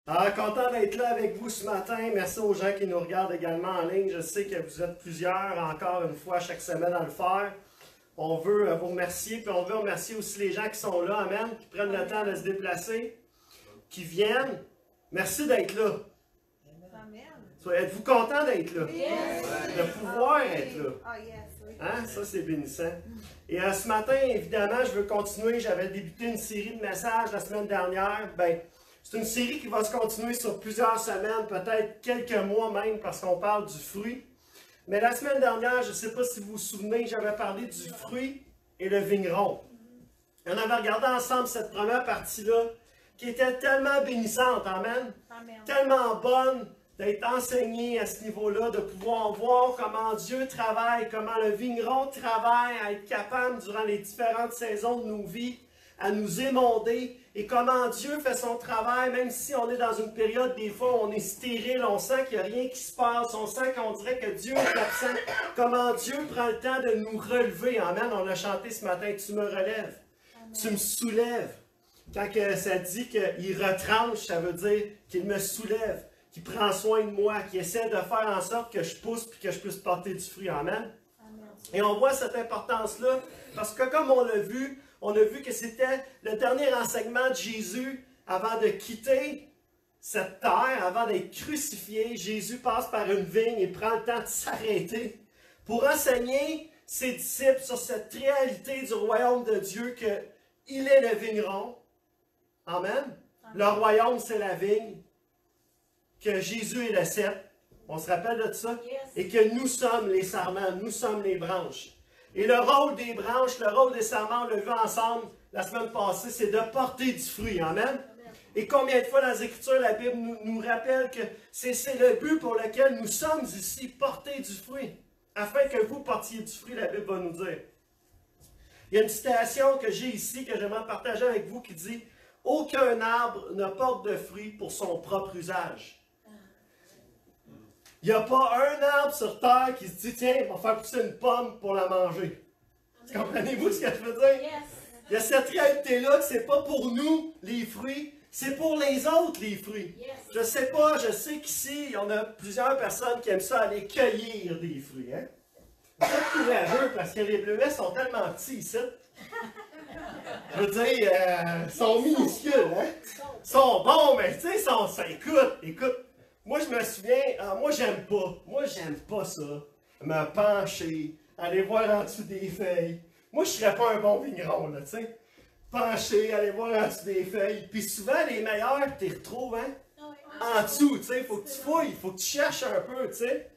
Alors, content d'être là avec vous ce matin. Merci aux gens qui nous regardent également en ligne. Je sais que vous êtes plusieurs, encore une fois, chaque semaine à le faire. On veut vous remercier, puis on veut remercier aussi les gens qui sont là, amen, qui prennent le temps de se déplacer, qui viennent. Merci d'être là. Êtes-vous content d'être là? Yes. De pouvoir être là. Oh, yes, oui. Hein? Ça, c'est bénissant. Et ce matin, évidemment, je veux continuer. J'avais débuté une série de messages la semaine dernière. Ben, c'est une série qui va se continuer sur plusieurs semaines, peut-être quelques mois même, parce qu'on parle du fruit. Mais la semaine dernière, je ne sais pas si vous vous souvenez, j'avais parlé du fruit et le vigneron. On avait regardé ensemble cette première partie-là, qui était tellement bénissante, amen, Amen. tellement bonne d'être enseignée à ce niveau-là, de pouvoir voir comment Dieu travaille, comment le vigneron travaille à être capable, durant les différentes saisons de nos vies, à nous émonder, et comment Dieu fait son travail, même si on est dans une période, des fois, où on est stérile, on sent qu'il n'y a rien qui se passe, on sent qu'on dirait que Dieu est absent, comment Dieu prend le temps de nous relever. Amen, on a chanté ce matin, tu me relèves, tu me soulèves. Quand ça dit qu'il retranche, ça veut dire qu'il me soulève, qu'il prend soin de moi, qu'il essaie de faire en sorte que je pousse et que je puisse porter du fruit. Amen. Amen. Et on voit cette importance-là, parce que comme on a vu que c'était le dernier enseignement de Jésus avant de quitter cette terre, avant d'être crucifié. Jésus passe par une vigne et prend le temps de s'arrêter pour enseigner ses disciples sur cette réalité du royaume de Dieu, qu'il est le vigneron. Amen. Le royaume, c'est la vigne. Que Jésus est le cep. On se rappelle de ça? Yes. Et que nous sommes les sarments, nous sommes les branches. Et le rôle des branches, le rôle des sarments, on l'a vu ensemble la semaine passée, c'est de porter du fruit. Amen. Amen. Et combien de fois dans les Écritures, la Bible nous rappelle que c'est le but pour lequel nous sommes ici, porter du fruit. Afin que vous portiez du fruit, la Bible va nous dire. Il y a une citation que j'ai ici, que j'aimerais partager avec vous, qui dit « Aucun arbre ne porte de fruit pour son propre usage. » Il n'y a pas un arbre sur terre qui se dit « Tiens, on va faire pousser une pomme pour la manger. » Comprenez-vous ce que je veux dire? Yes. Il y a cette réalité-là que ce n'est pas pour nous, les fruits, c'est pour les autres, les fruits. Yes. Je sais pas, je sais qu'ici, il y en a plusieurs personnes qui aiment ça aller cueillir des fruits. Hein? C'est courageux parce que les bleuets sont tellement petits ici. Je veux dire, ils sont minuscules. Hein? Ils sont bons, mais tu sais, écoute. Moi, je me souviens, moi, j'aime pas ça. Me pencher, aller voir en dessous des feuilles. Moi, je serais pas un bon vigneron, là, tu sais. Pencher, aller voir en dessous des feuilles. Puis souvent, les meilleurs, tu les retrouves, hein, en dessous, tu sais. Il faut que tu fouilles, il faut que tu cherches un peu, tu sais.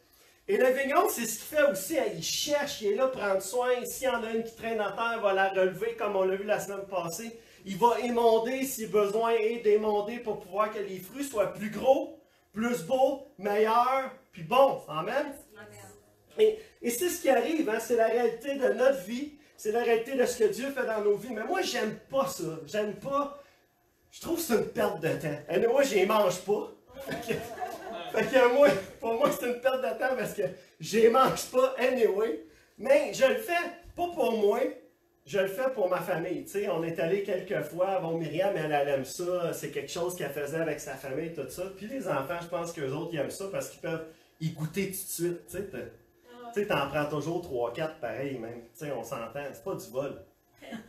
Et le vigneron, c'est ce qu'il fait aussi. Hein, il cherche, il est là, prendre soin. S'il y en a une qui traîne à terre, il va la relever, comme on l'a vu la semaine passée. Il va émonder si besoin est d'émonder pour pouvoir que les fruits soient plus gros, plus beaux, meilleurs, puis bons. Amen. Et c'est ce qui arrive, hein? C'est la réalité de notre vie, c'est la réalité de ce que Dieu fait dans nos vies. Mais moi, j'aime pas ça. J'aime pas. Je trouve que c'est une perte de temps. Et moi, je les mange pas. Fait que moi, pour moi, c'est une perte de temps parce que je les mange pas anyway. Mais je le fais pas pour moi, je le fais pour ma famille. Tu sais, on est allé quelques fois. Bon, Myriam, elle aime ça. C'est quelque chose qu'elle faisait avec sa famille, tout ça. Puis les enfants, je pense qu'eux autres, ils aiment ça parce qu'ils peuvent y goûter tout de suite. Tu sais, t'en prends toujours 3-4 pareil, même. Tu sais, on s'entend. C'est pas du vol.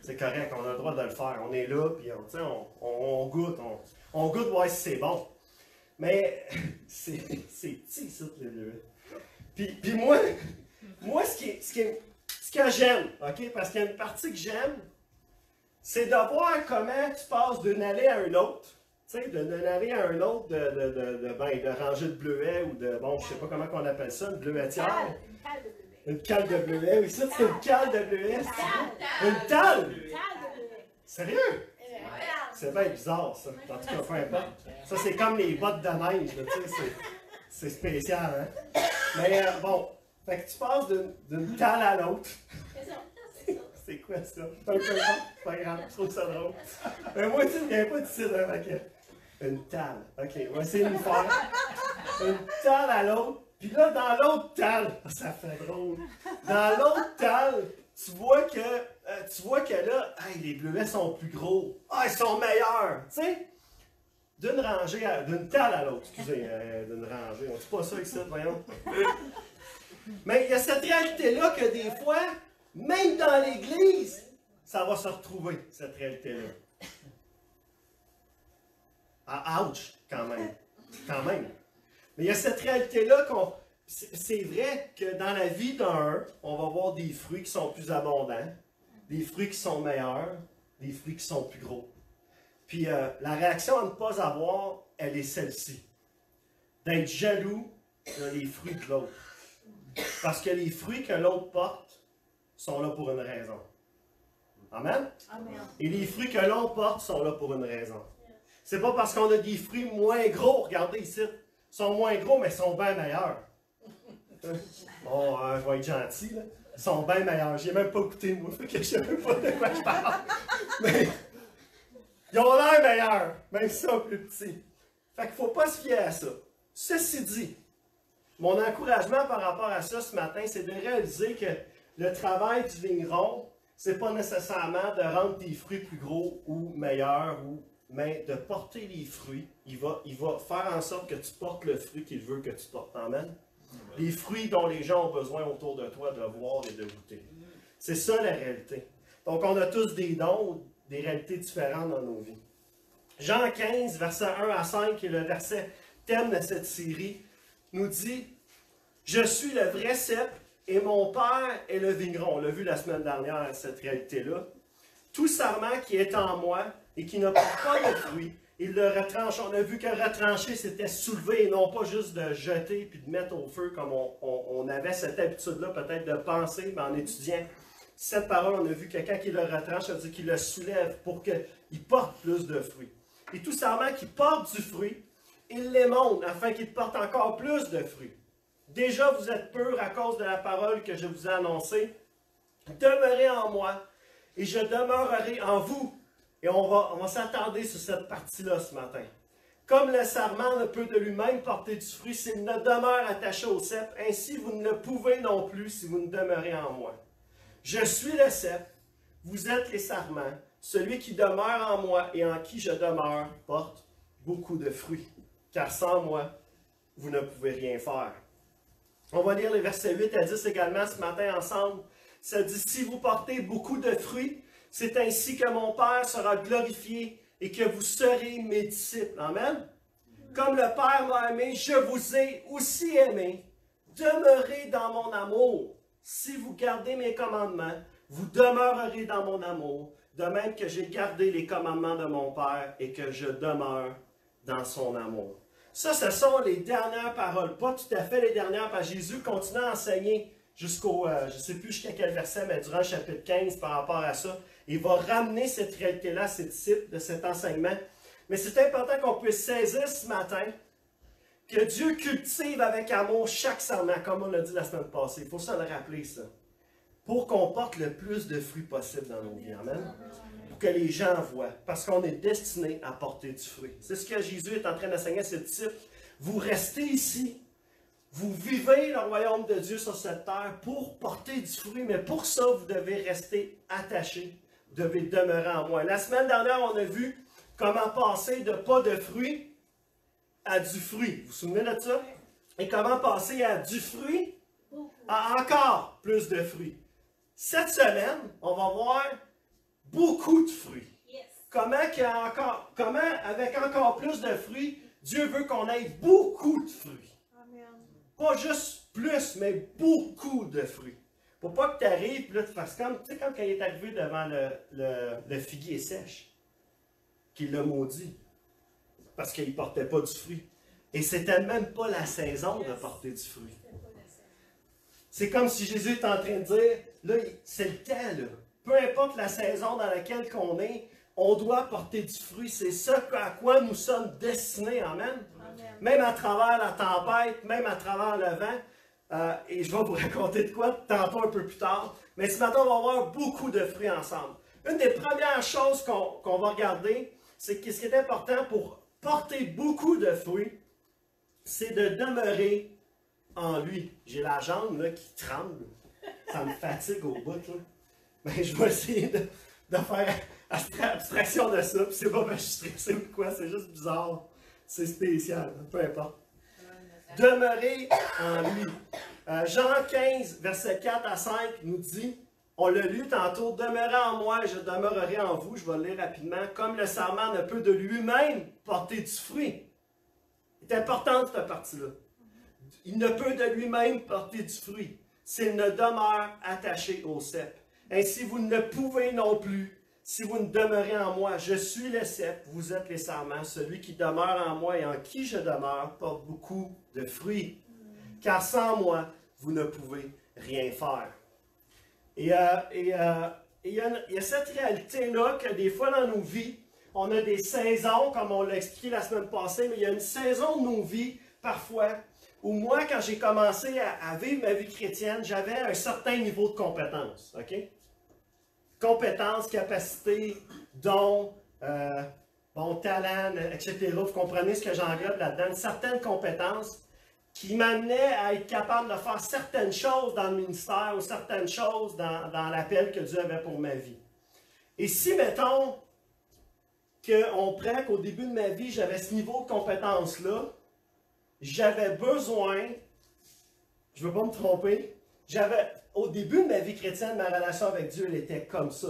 C'est correct, on a le droit de le faire. On est là, puis on goûte. On goûte voir si c'est bon. Mais c'est petit, ça, les deux. Puis moi, ce que j'aime, OK? Parce qu'il y a une partie que j'aime, c'est de voir comment tu passes d'une allée à une autre. Tu sais, d'une allée à une autre, de rangée de bleuets ou de, bon, je sais pas comment on appelle ça, une bleuetière. Une cale de bleuets. Oui, ça, c'est une cale de bleuets. Une talle. Sérieux? C'est bien bizarre, ça. En tout cas, peu importe. Ça, c'est comme les bottes de neige, là, tu sais, c'est spécial, hein? Mais bon, fait que tu passes d'une talle à l'autre. C'est quoi ça? C'est pas grave, je trouve ça drôle. Mais moi, tu ne viens pas d'ici, là, fait que... Une talle. OK, on va essayer de le faire. Une talle à l'autre. Puis là, dans l'autre talle, ça fait drôle. Dans l'autre talle, tu vois que là, hey, les bleuets sont plus gros. Ah, ils sont meilleurs. Tu sais, d'une rangée d'une table à l'autre, excusez, d'une rangée. On ne dit pas ça ici, voyons. Mais il y a cette réalité-là que des fois, même dans l'Église, ça va se retrouver, cette réalité-là. Ah, ouch, quand même. Quand même. Mais il y a cette réalité-là qu'on... C'est vrai que dans la vie d'un, on va voir des fruits qui sont plus abondants, des fruits qui sont meilleurs, des fruits qui sont plus gros. Puis la réaction à ne pas avoir, elle est celle-ci. D'être jaloux des fruits de l'autre. Parce que les fruits que l'autre porte sont là pour une raison. Amen? Amen. Et les fruits que l'on porte sont là pour une raison. C'est pas parce qu'on a des fruits moins gros, regardez ici, ils sont moins gros, mais ils sont bien meilleurs. Bon, je vais être gentil, là. Ils sont bien meilleurs. J'ai même pas goûté, moi, fait que je sais même pas de quoi je parle. Mais ils ont l'air meilleurs, même si ils sont plus petits. Fait qu'il ne faut pas se fier à ça. Ceci dit, mon encouragement par rapport à ça ce matin, c'est de réaliser que le travail du vigneron, c'est pas nécessairement de rendre tes fruits plus gros ou meilleurs, mais de porter les fruits. Il va faire en sorte que tu portes le fruit qu'il veut que tu portes. Amen. Les fruits dont les gens ont besoin autour de toi de voir et de goûter. C'est ça la réalité. Donc on a tous des dons, des réalités différentes dans nos vies. Jean 15, versets 1 à 5, qui est le verset thème de cette série, nous dit « Je suis le vrai cep et mon Père est le vigneron. » On l'a vu la semaine dernière, cette réalité-là. « Tout sarment qui est en moi et qui ne porte pas de fruits, il le retranche. » On a vu que retrancher, c'était soulever et non pas juste de jeter puis de mettre au feu comme on avait cette habitude-là peut-être de penser, mais en étudiant cette parole, on a vu que quand il le retranche, ça veut dire qu'il le soulève pour qu'il porte plus de fruits. Et tout sarment qui porte du fruit, il l'émonde afin qu'il porte encore plus de fruits. Déjà, vous êtes purs à cause de la parole que je vous ai annoncée. Demeurez en moi et je demeurerai en vous. Et on va s'attarder sur cette partie-là ce matin. Comme le sarment ne peut de lui-même porter du fruit s'il ne demeure attaché au cep, ainsi vous ne le pouvez non plus si vous ne demeurez en moi. Je suis le cep, vous êtes les sarments. Celui qui demeure en moi et en qui je demeure porte beaucoup de fruits. Car sans moi, vous ne pouvez rien faire. On va lire les versets 8 à 10 également ce matin ensemble. Ça dit, si vous portez beaucoup de fruits, c'est ainsi que mon Père sera glorifié et que vous serez mes disciples. Amen. Comme le Père m'a aimé, je vous ai aussi aimé. Demeurez dans mon amour. Si vous gardez mes commandements, vous demeurerez dans mon amour, de même que j'ai gardé les commandements de mon Père et que je demeure dans son amour. Ça, ce sont les dernières paroles. Pas tout à fait les dernières, parce que Jésus continue à enseigner jusqu'au, je ne sais plus jusqu'à quel verset, mais durant le chapitre 15 par rapport à ça. Il va ramener cette réalité-là à ses disciples de cet enseignement. Mais c'est important qu'on puisse saisir ce matin que Dieu cultive avec amour chaque sarment, comme on l'a dit la semaine passée. Il faut se le rappeler, ça. Pour qu'on porte le plus de fruits possible dans nos vies. Amen. Pour que les gens voient. Parce qu'on est destiné à porter du fruit. C'est ce que Jésus est en train d'enseigner à ses disciples. Vous restez ici. Vous vivez le royaume de Dieu sur cette terre pour porter du fruit. Mais pour ça, vous devez rester attachés. Vous devez demeurer en moi. La semaine dernière, on a vu comment passer de pas de fruits à du fruit. Vous vous souvenez de ça? Et comment passer à du fruit à encore plus de fruits. Cette semaine, on va voir beaucoup de fruits. Yes. Comment, avec encore plus de fruits, Dieu veut qu'on ait beaucoup de fruits. Amen. Pas juste plus, mais beaucoup de fruits. Pour pas que tu arrives et tu fasses comme, tu sais, quand il est arrivé devant le figuier sèche, qu'il l'a maudit, parce qu'il ne portait pas du fruit. Et c'était même pas la saison de porter du fruit. C'est comme si Jésus est en train de dire, là, c'est le temps, là. Peu importe la saison dans laquelle on est, on doit porter du fruit. C'est ça à quoi nous sommes destinés. Amen. Amen. Même à travers la tempête, même à travers le vent. Et je vais vous raconter de quoi tantôt un peu plus tard. Mais ce matin, on va avoir beaucoup de fruits ensemble. Une des premières choses qu'on va regarder, c'est que ce qui est important pour porter beaucoup de fruits, c'est de demeurer en lui. J'ai la jambe là, qui tremble. Ça me fatigue au bout. Là. Mais je vais essayer de faire abstraction de ça. Puis c'est pas parce que je suis stressé ou quoi, c'est juste bizarre. C'est spécial, peu importe. Demeurer en lui. Jean 15, verset 4 à 5 nous dit, on l'a lu tantôt, demeurez en moi et je demeurerai en vous. Je vais le lire rapidement. Comme le sarment ne peut de lui-même porter du fruit. C'est important cette partie-là. Il ne peut de lui-même porter du fruit s'il ne demeure attaché au cep. Ainsi, vous ne pouvez non plus, si vous ne demeurez en moi. Je suis le cep, vous êtes les sarments. Celui qui demeure en moi et en qui je demeure porte beaucoup de fruits. Car sans moi, vous ne pouvez rien faire. Et il y a cette réalité-là que des fois dans nos vies, on a des saisons, comme on l'a expliqué la semaine passée, mais il y a une saison de nos vies, parfois, où moi, quand j'ai commencé à vivre ma vie chrétienne, j'avais un certain niveau de compétence. OK? Compétence, capacité, don, talent, etc. Vous comprenez ce que j'englobe là-dedans? Une certaine compétence qui m'amenait à être capable de faire certaines choses dans le ministère ou certaines choses dans l'appel que Dieu avait pour ma vie. Et si, mettons, qu'on prend qu'au début de ma vie, j'avais ce niveau de compétence-là, j'avais besoin, je ne veux pas me tromper, au début de ma vie chrétienne, ma relation avec Dieu, elle était comme ça.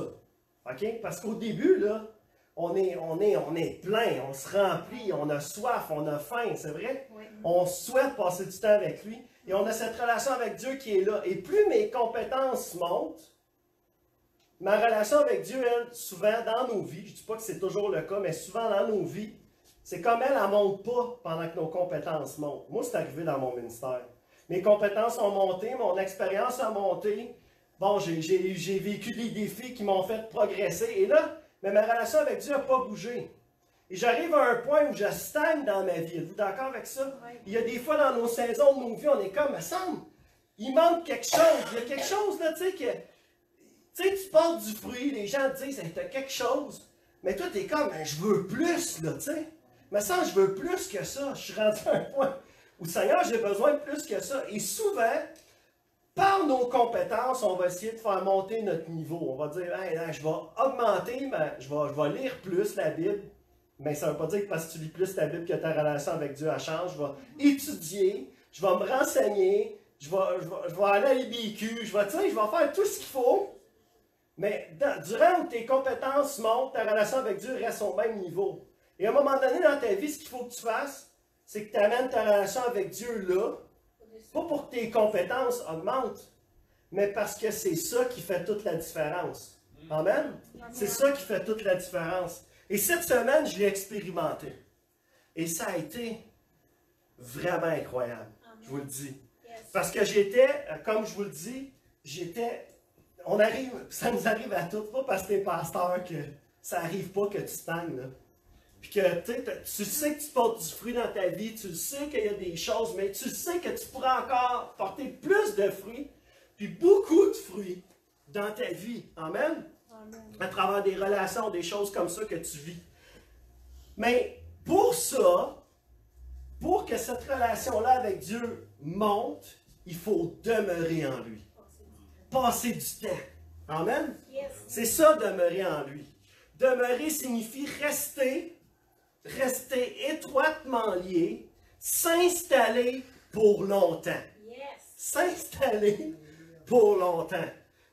OK? Parce qu'au début, là, on est plein, on se remplit, on a soif, on a faim, c'est vrai? Oui. On souhaite passer du temps avec lui et on a cette relation avec Dieu qui est là. Et plus mes compétences montent, ma relation avec Dieu, elle, souvent dans nos vies, je ne dis pas que c'est toujours le cas, mais souvent dans nos vies, c'est comme elle ne monte pas pendant que nos compétences montent. Moi, c'est arrivé dans mon ministère. Mes compétences ont monté, mon expérience a monté. Bon, j'ai vécu des défis qui m'ont fait progresser. Et là, mais ma relation avec Dieu n'a pas bougé. Et j'arrive à un point où je stagne dans ma vie. Êtes-vous d'accord avec ça? Oui. Il y a des fois dans nos saisons de nos vies, on est comme, me semble, il manque quelque chose. Il y a quelque chose, là, tu sais, que... Tu sais, tu portes du fruit, les gens te disent, hey, t'as quelque chose. Mais toi, t'es comme, je veux plus, là, tu sais. Mais ça, je veux plus que ça. Je suis rendu à un point où, Seigneur, j'ai besoin de plus que ça. Et souvent, par nos compétences, on va essayer de faire monter notre niveau. On va dire, hey, je vais augmenter, je vais lire plus la Bible. Mais ça ne veut pas dire que parce que tu lis plus la Bible que ta relation avec Dieu elle change. Je vais étudier, je vais me renseigner, je vais aller à l'IBQ, je vais faire tout ce qu'il faut. Mais durant où tes compétences montent, ta relation avec Dieu reste au même niveau. Et à un moment donné dans ta vie, ce qu'il faut que tu fasses, c'est que tu amènes ta relation avec Dieu là, pas pour que tes compétences augmentent, mais parce que c'est ça qui fait toute la différence. Amen? C'est ça qui fait toute la différence. Et cette semaine, je l'ai expérimenté. Et ça a été vraiment incroyable, je vous le dis. Parce que j'étais, comme je vous le dis, ça nous arrive à tous, pas parce que t'es pasteur que ça arrive pas que tu stagnes, là. Puis que tu sais que tu portes du fruit dans ta vie, tu sais qu'il y a des choses, mais tu sais que tu pourras encore porter plus de fruits, puis beaucoup de fruits dans ta vie. Amen? Amen. À travers des relations, des choses comme ça que tu vis. Mais pour ça, pour que cette relation-là avec Dieu monte, il faut demeurer en lui. Passer du temps. Amen? Yes. C'est ça, demeurer en lui. Demeurer signifie rester étroitement lié, s'installer pour longtemps. Yes. S'installer pour longtemps.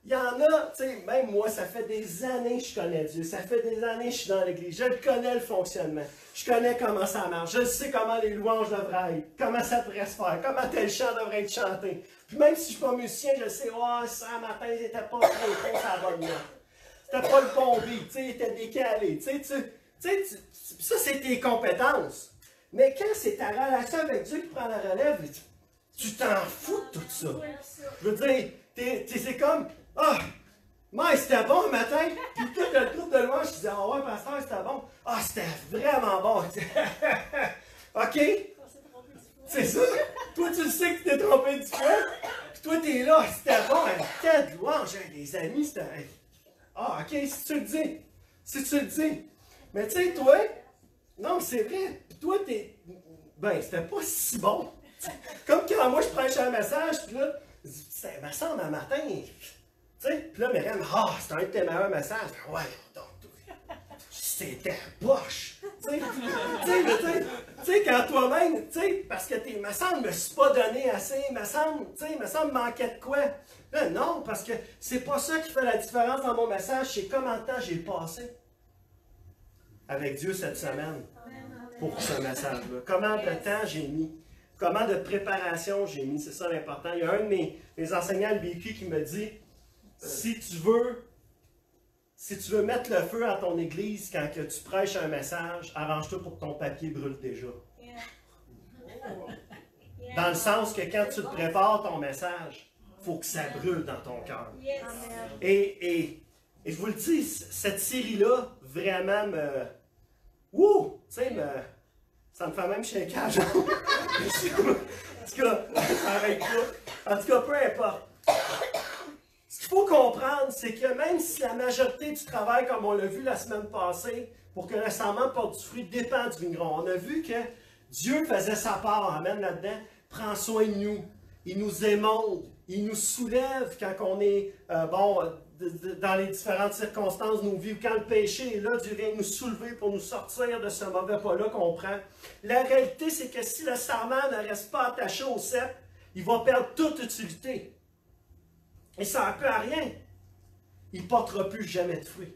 Il y en a, tu sais, même moi, ça fait des années que je connais Dieu. Ça fait des années que je suis dans l'Église. Je connais le fonctionnement. Je connais comment ça marche. Je sais comment les louanges devraient être. Comment ça devrait se faire. Comment tel chant devrait être chanté. Puis même si je ne suis pas musicien, je sais, ça, matin, il n'était pas très bon, ça va bien. C'était pas le bon beat, tu sais, il était décalé. Ça, c'est tes compétences. Mais quand c'est ta relation avec Dieu qui prend la relève, tu t'en fous de tout ça. Je veux dire, c'est comme, mais c'était bon le matin. Puis tout le groupe de louange, je disais, ouais, pasteur, c'était bon. C'était vraiment bon. OK? C'est ça. Toi, tu le sais que tu t'es trompé du feu. Puis toi, t'es là, c'était bon. Quelle louange, les amis, c'était... OK, si tu le dis. Si tu le dis. Mais tu sais, toi, non, c'est vrai. Puis toi, c'était pas si bon. Comme quand moi, je prêche un message, puis là, ça me semble un matin, Tu sais, puis là, Myriam, c'est un de tes meilleurs messages. Ouais, donc, c'était poche. Tu sais, quand toi-même, tu sais, parce que me semble, je me suis pas donné assez, me semble, manquait de quoi. Là, non, parce que c'est pas ça qui fait la différence dans mon message, c'est comment de temps j'ai passé avec Dieu cette semaine pour ce message-là. Comment de temps j'ai mis, comment de préparation j'ai mis, c'est ça l'important. Il y a un de mes enseignants de BQ qui me dit, si tu veux mettre le feu à ton église quand que tu prêches un message, arrange-toi pour que ton papier brûle déjà. Dans le sens que quand tu te prépares ton message, il faut que ça brûle dans ton cœur. Et je vous le dis, cette série-là, vraiment Wouh! Tu sais, ça me fait même shaker. En tout cas, ça arrête pas. En tout cas, peu importe. Ce qu'il faut comprendre, c'est que même si la majorité du travail, comme on l'a vu la semaine passée, pour que le serment porte du fruit, dépend du vigneron. On a vu que Dieu faisait sa part, amen, là-dedans, prend soin de nous. Il nous émonde, il nous soulève quand on est, dans les différentes circonstances de nos vies, ou quand le péché est là, Dieu vient nous soulever pour nous sortir de ce mauvais pas-là qu'on prend. La réalité, c'est que si le sarment ne reste pas attaché au cep, il va perdre toute utilité. Et ça ne peut à rien. Il ne portera plus jamais de fruits.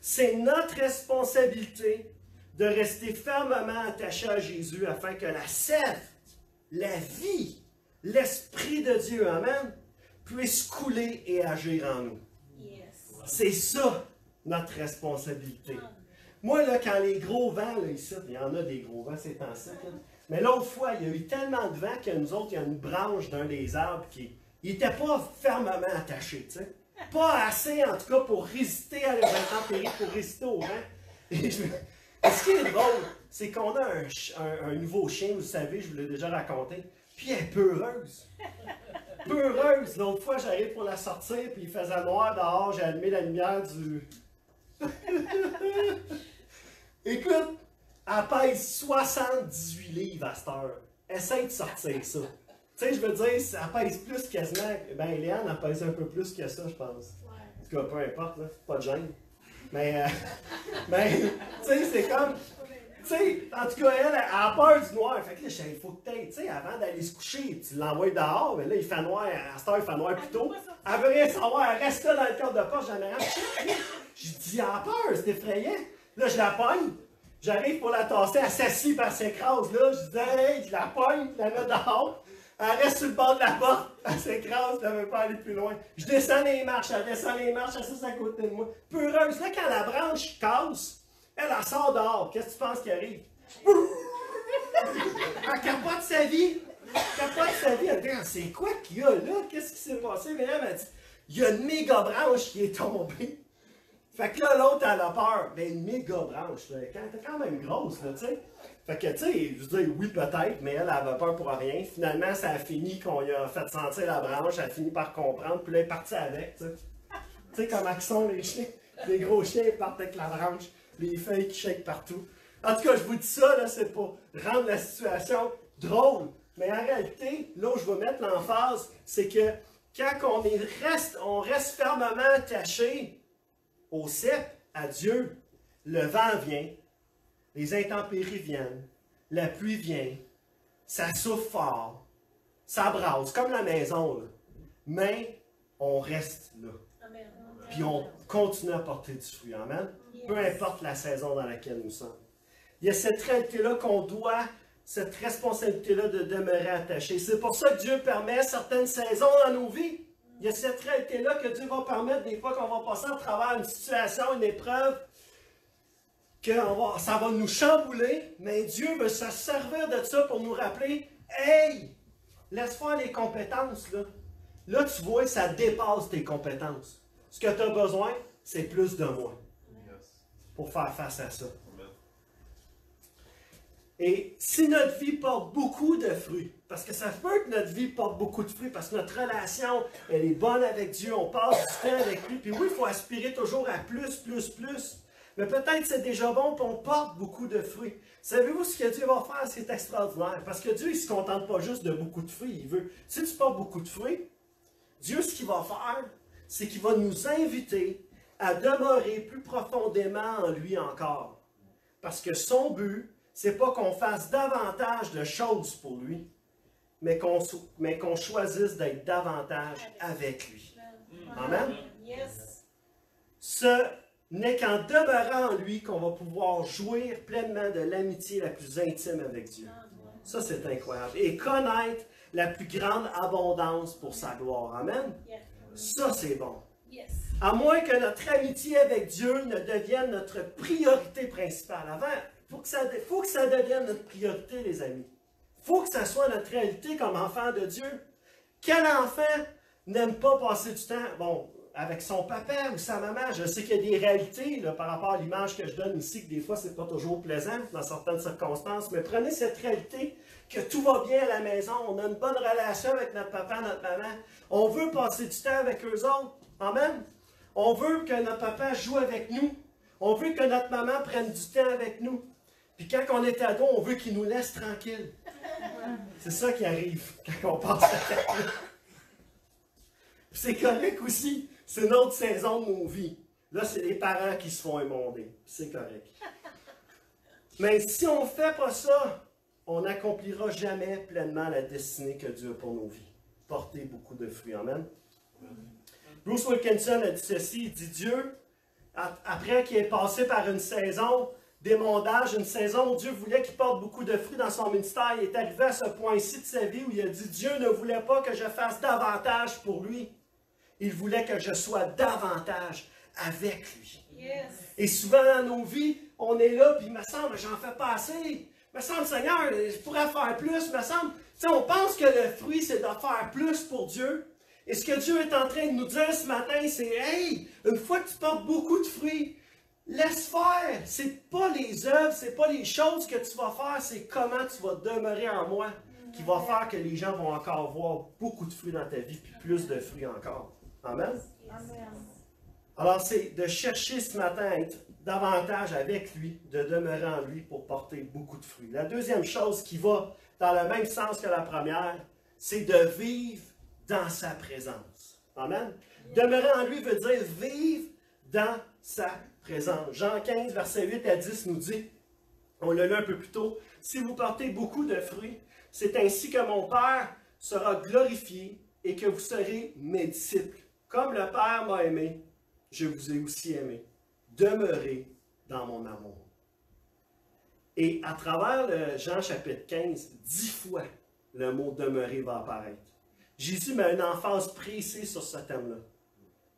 C'est notre responsabilité de rester fermement attaché à Jésus afin que la sève, la vie, l'Esprit de Dieu, amen, puisse couler et agir en nous. Yes. C'est ça, notre responsabilité. Moi, là, quand les gros vents, là, ici, il y en a des gros vents ces temps-ci, mais l'autre fois, il y a eu tellement de vent que nous autres, il y a une branche d'un des arbres qui n'était pas fermement attaché, tu sais. Pas assez, en tout cas, pour résister à l'intempérie, pour résister au vent. Et ce qui est drôle, c'est qu'on a un nouveau chien, vous savez, je vous l'ai déjà raconté, puis elle est peureuse. Peureuse. L'autre fois, j'arrive pour la sortir, puis il faisait noir dehors, j'ai allumé la lumière du... Écoute, elle pèse 78 livres à cette heure. Essaye de sortir ça. Tu sais, je veux dire, elle pèse plus quasiment... Ben, Léane, elle pèse un peu plus que ça, je pense. En tout cas, peu importe, là, pas de gêne. Mais tu sais, c'est comme... Tu sais, en tout cas, elle a peur du noir. Fait que là, je disais, il faut que tu tu sais, avant d'aller se coucher, tu l'envoies dehors, mais là, il fait noir, à cette heure, il fait noir plus tôt. Elle veut rien savoir, elle reste là dans le cadre de porte, j'en ai rien. Je dis, elle a peur, c'est effrayant. Là, je la pogne, j'arrive pour la tasser, elle s'assit, puis elle s'écrase, là. Je dis, hey, je la pogne, je la mets dehors. Elle reste sur le bord de la porte, elle s'écrase, elle ne veut pas aller plus loin. Je descends les marches, elle descend les marches, elle s'assied à côté de moi. Peureuse, là, quand la branche casse, elle sort dehors. Qu'est-ce que tu penses qui arrive? Elle capote sa vie. Elle dit, c'est quoi qu'il y a là? Qu'est-ce qui s'est passé? Mais elle m'a dit, il y a une méga branche qui est tombée. Fait que là, l'autre, elle a peur. Mais une méga branche, là, elle était quand même grosse, là, tu sais. Fait que, tu sais, je veux dire, oui, peut-être, mais elle avait peur pour rien. Finalement, ça a fini qu'on lui a fait sentir la branche, elle a fini par comprendre, puis là, elle est partie avec, tu sais. Tu sais comment ils sont, les chiens? Les gros chiens, ils partent avec la branche. Les feuilles qui shake partout. En tout cas, je vous dis ça, là, c'est pour rendre la situation drôle. Mais en réalité, là où je vais mettre l'emphase, c'est que quand on reste fermement attaché au cep, à Dieu, le vent vient, les intempéries viennent, la pluie vient, ça souffle fort, ça brasse, comme la maison, là. Mais on reste là. Puis on continue à porter du fruit. Amen. Peu importe la saison dans laquelle nous sommes. Il y a cette réalité-là qu'on doit, cette responsabilité-là de demeurer attaché. C'est pour ça que Dieu permet certaines saisons dans nos vies. Il y a cette réalité-là que Dieu va permettre des fois qu'on va passer à travers une situation, une épreuve, que ça va nous chambouler, mais Dieu veut se servir de ça pour nous rappeler, hey, laisse faire les compétences. Là, tu vois, ça dépasse tes compétences. Ce que tu as besoin, c'est plus de moi pour faire face à ça. Et si notre vie porte beaucoup de fruits, parce que ça peut que notre vie porte beaucoup de fruits, parce que notre relation, elle est bonne avec Dieu, on passe du temps avec lui, puis oui, il faut aspirer toujours à plus, mais peut-être c'est déjà bon, puis on porte beaucoup de fruits. Savez-vous ce que Dieu va faire? C'est extraordinaire, parce que Dieu, il ne se contente pas juste de beaucoup de fruits, il veut, si tu portes beaucoup de fruits, Dieu, ce qu'il va faire, c'est qu'il va nous inviter à demeurer plus profondément en lui encore. Parce que son but, c'est pas qu'on fasse davantage de choses pour lui, mais qu'on choisisse d'être davantage avec lui. Amen. Yes. Ce n'est qu'en demeurant en lui qu'on va pouvoir jouir pleinement de l'amitié la plus intime avec Dieu. Ça, c'est incroyable. Et connaître la plus grande abondance pour sa gloire. Amen. Ça, c'est bon. Yes. À moins que notre amitié avec Dieu ne devienne notre priorité principale. Avant, il faut que ça devienne notre priorité, les amis. Il faut que ça soit notre réalité comme enfant de Dieu. Quel enfant n'aime pas passer du temps, bon, avec son papa ou sa maman? Je sais qu'il y a des réalités là, par rapport à l'image que je donne ici, que des fois, c'est pas toujours plaisant dans certaines circonstances, mais prenez cette réalité que tout va bien à la maison, on a une bonne relation avec notre papa, notre maman. On veut passer du temps avec eux autres. Amen. On veut que notre papa joue avec nous. On veut que notre maman prenne du temps avec nous. Puis quand on est ado, on veut qu'il nous laisse tranquille. C'est ça qui arrive quand on passe à côté. C'est correct aussi. C'est notre saison de nos vies. Là, c'est les parents qui se font émonder. C'est correct. Mais si on ne fait pas ça, on n'accomplira jamais pleinement la destinée que Dieu a pour nos vies. Porter beaucoup de fruits. Amen. Bruce Wilkinson a dit ceci, il dit Dieu, après qu'il ait passé par une saison d'émondage, une saison où Dieu voulait qu'il porte beaucoup de fruits dans son ministère, il est arrivé à ce point-ci de sa vie où il a dit Dieu ne voulait pas que je fasse davantage pour lui. Il voulait que je sois davantage avec lui. Yes. Et souvent dans nos vies, on est là, puis il me semble, j'en fais pas assez. Il me semble, Seigneur, je pourrais faire plus. Il me semble, on pense que le fruit, c'est de faire plus pour Dieu. Et ce que Dieu est en train de nous dire ce matin, c'est hey, une fois que tu portes beaucoup de fruits, laisse faire. C'est pas les œuvres, c'est pas les choses que tu vas faire, c'est comment tu vas demeurer en moi qui va faire que les gens vont encore voir beaucoup de fruits dans ta vie, puis plus de fruits encore. Amen. Amen. Alors, c'est de chercher ce matin à être davantage avec lui, de demeurer en lui pour porter beaucoup de fruits. La deuxième chose qui va dans le même sens que la première, c'est de vivre dans sa présence. Amen. Demeurer en lui veut dire vivre dans sa présence. Jean 15, verset 8 à 10 nous dit, on l'a lu un peu plus tôt, si vous portez beaucoup de fruits, c'est ainsi que mon Père sera glorifié et que vous serez mes disciples. Comme le Père m'a aimé, je vous ai aussi aimé. Demeurez dans mon amour. Et à travers le Jean chapitre 15, 10 fois, le mot demeurer va apparaître. Jésus met une emphase précise sur ce thème-là.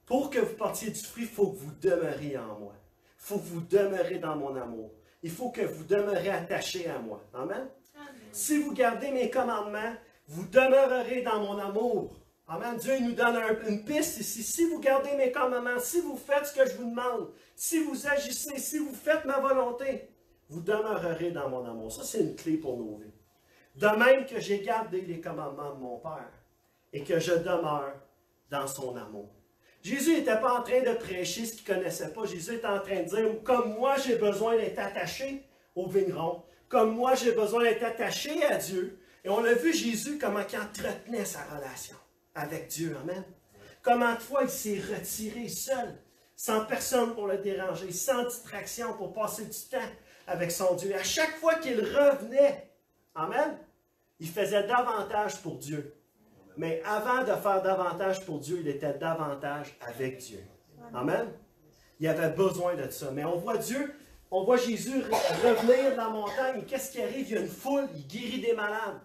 Pour que vous portiez du fruit, il faut que vous demeuriez en moi. Il faut que vous demeurez dans mon amour. Il faut que vous demeurez attachés à moi. Amen? Amen. Si vous gardez mes commandements, vous demeurerez dans mon amour. Amen. Dieu nous donne une piste ici. Si vous gardez mes commandements, si vous faites ce que je vous demande, si vous agissez, si vous faites ma volonté, vous demeurerez dans mon amour. Ça, c'est une clé pour nos vies. De même que j'ai gardé les commandements de mon Père et que je demeure dans son amour. Jésus n'était pas en train de prêcher ce qu'il ne connaissait pas. Jésus était en train de dire, comme moi j'ai besoin d'être attaché au vigneron, comme moi j'ai besoin d'être attaché à Dieu. Et on a vu Jésus comment il entretenait sa relation avec Dieu. Amen. Comment de fois il s'est retiré seul, sans personne pour le déranger, sans distraction pour passer du temps avec son Dieu. À chaque fois qu'il revenait, amen, il faisait davantage pour Dieu. Mais avant de faire davantage pour Dieu, il était davantage avec Dieu. Amen. Il avait besoin de ça. Mais on voit Jésus revenir de la montagne. Qu'est-ce qui arrive? Il y a une foule, il guérit des malades.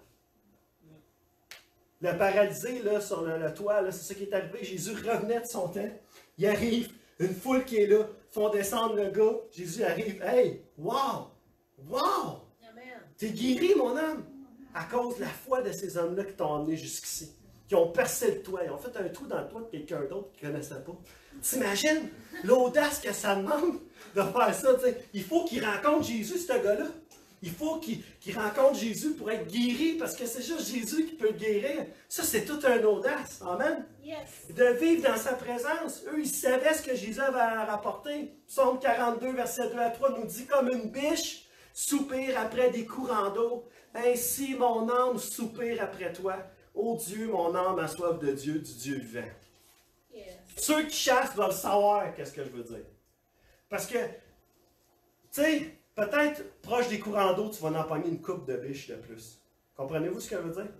Le paralysé là, sur le toit, c'est ça qui est arrivé. Jésus revenait de son temps. Il arrive, une foule qui est là, font descendre le gars. Jésus arrive. Hey, wow! Wow! T'es guéri, mon homme! À cause de la foi de ces hommes-là qui t'ont emmené jusqu'ici. Qui ont percé le toit. Ils ont fait un trou dans le toit de quelqu'un d'autre qui ne connaissait pas. T'imagines l'audace que ça demande de faire ça? T'sais. Il faut qu'il rencontre Jésus, ce gars-là. Il faut qu'il rencontre Jésus pour être guéri, parce que c'est juste Jésus qui peut le guérir. Ça, c'est toute une audace. Amen? Yes. De vivre dans sa présence. Eux, ils savaient ce que Jésus avait à rapporter. Psaume 42, verset 2 à 3 nous dit, comme une biche soupire après des courants d'eau, ainsi mon âme soupire après toi, Ô Dieu, mon âme a soif de Dieu, du Dieu vivant. Yes. Ceux qui chassent doivent savoir qu'est-ce que je veux dire. Parce que, tu sais, peut-être proche des courants d'eau, tu vas en pogner une coupe de biche de plus. Comprenez-vous ce que je veux dire?